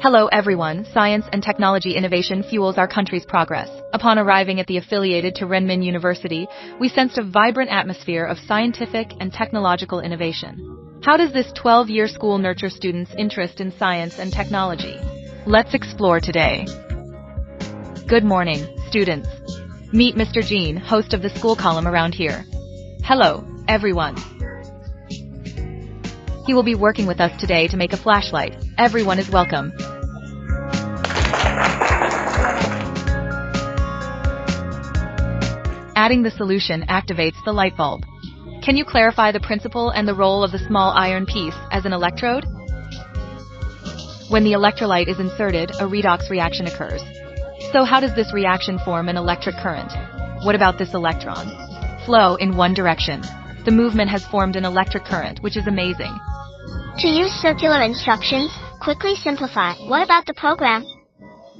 Hello everyone, science and technology innovation fuels our country's progress. Upon arriving at the affiliated to Renmin University, we sensed a vibrant atmosphere of scientific and technological innovation. How does this 12-year school nurture students' interest in science and technology? Let's explore today. Good morning, students. Meet Mr. Jean, host of the school column around here. Hello, everyone. He will be working with us today to make a flashlight. Everyone is welcome. Adding the solution activates the light bulb. Can you clarify the principle and the role of the small iron piece as an electrode? When the electrolyte is inserted, a redox reaction occurs. So how does this reaction form an electric current? What about this electron? Flow in one direction. The movement has formed an electric current, which is amazing. To use circular instructions, quickly simplify. What about the program?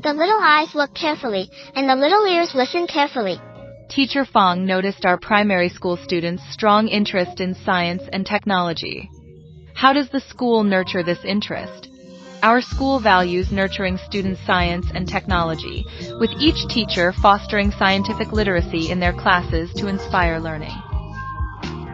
The little eyes look carefully, and the little ears listen carefully. Teacher Fong noticed our primary school students' strong interest in science and technology. How does the school nurture this interest? Our school values nurturing students' science and technology, with each teacher fostering scientific literacy in their classes to inspire learning.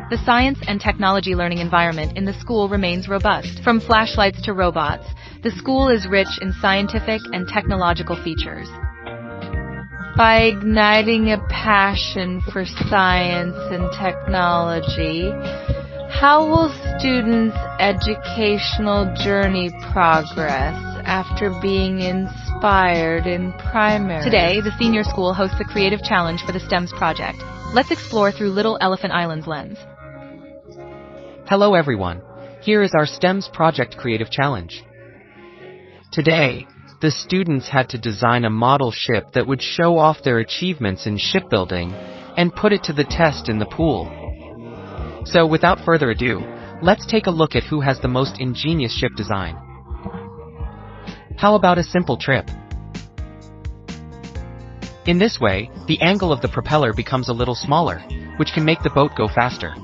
The science and technology learning environment in the school remains robust. From flashlights to robots, the school is rich in scientific and technological features. By igniting a passion for science and technology, how will students' educational journey progress after being inspired in primary? Today, the senior school hosts a creative challenge for the STEMS project. Let's explore through Little Elephant Island's lens. Hello everyone, here is our STEMS project creative challenge. Today, the students had to design a model ship that would show off their achievements in shipbuilding and put it to the test in the pool. So without further ado, let's take a look at who has the most ingenious ship design. How about a simple trip? In this way, the angle of the propeller becomes a little smaller, which can make the boat go faster.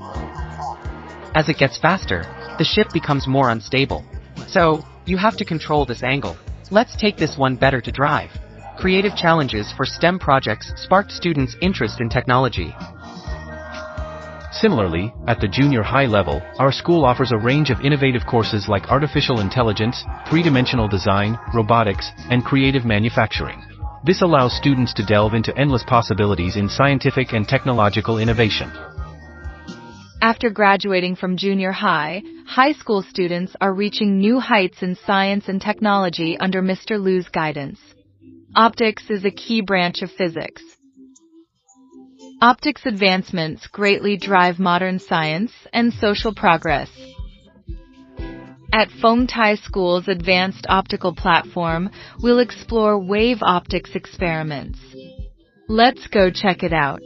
As it gets faster, the ship becomes more unstable. So, you have to control this angle. Let's take this one better to drive. Creative challenges for STEM projects sparked students' interest in technology. Similarly, at the junior high level, our school offers a range of innovative courses like artificial intelligence, three-dimensional design, robotics, and creative manufacturing. This allows students to delve into endless possibilities in scientific and technological innovation. After graduating from junior high, high school students are reaching new heights in science and technology under Mr. Liu's guidance. Optics is a key branch of physics. Optics advancements greatly drive modern science and social progress. At Fong Tai School's advanced optical platform, we'll explore wave optics experiments. Let's go check it out.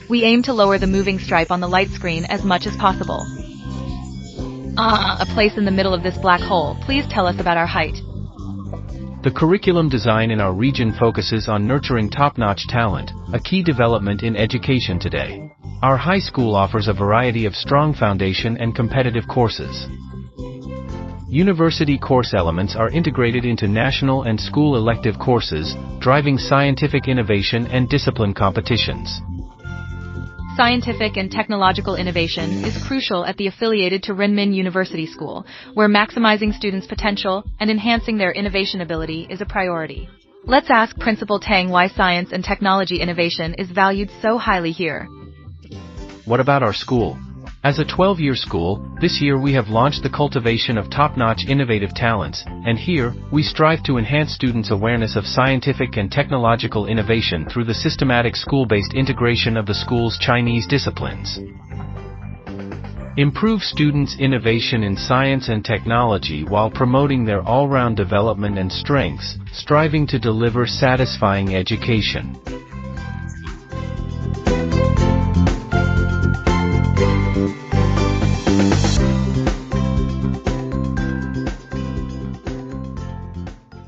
We aim to lower the moving stripe on the light screen as much as possible. A place in the middle of this black hole. Please tell us about our height. The curriculum design in our region focuses on nurturing top-notch talent, a key development in education today. Our high school offers a variety of strong foundation and competitive courses. University course elements are integrated into national and school elective courses, driving scientific innovation and discipline competitions. Scientific and technological innovation is crucial at the affiliated to Renmin University School, where maximizing students' potential and enhancing their innovation ability is a priority. Let's ask Principal Tang why science and technology innovation is valued so highly here. What about our school? As a 12-year school, this year we have launched the cultivation of top-notch innovative talents, and here, we strive to enhance students' awareness of scientific and technological innovation through the systematic school-based integration of the school's Chinese disciplines. Improve students' innovation in science and technology while promoting their all-round development and strengths, striving to deliver satisfying education.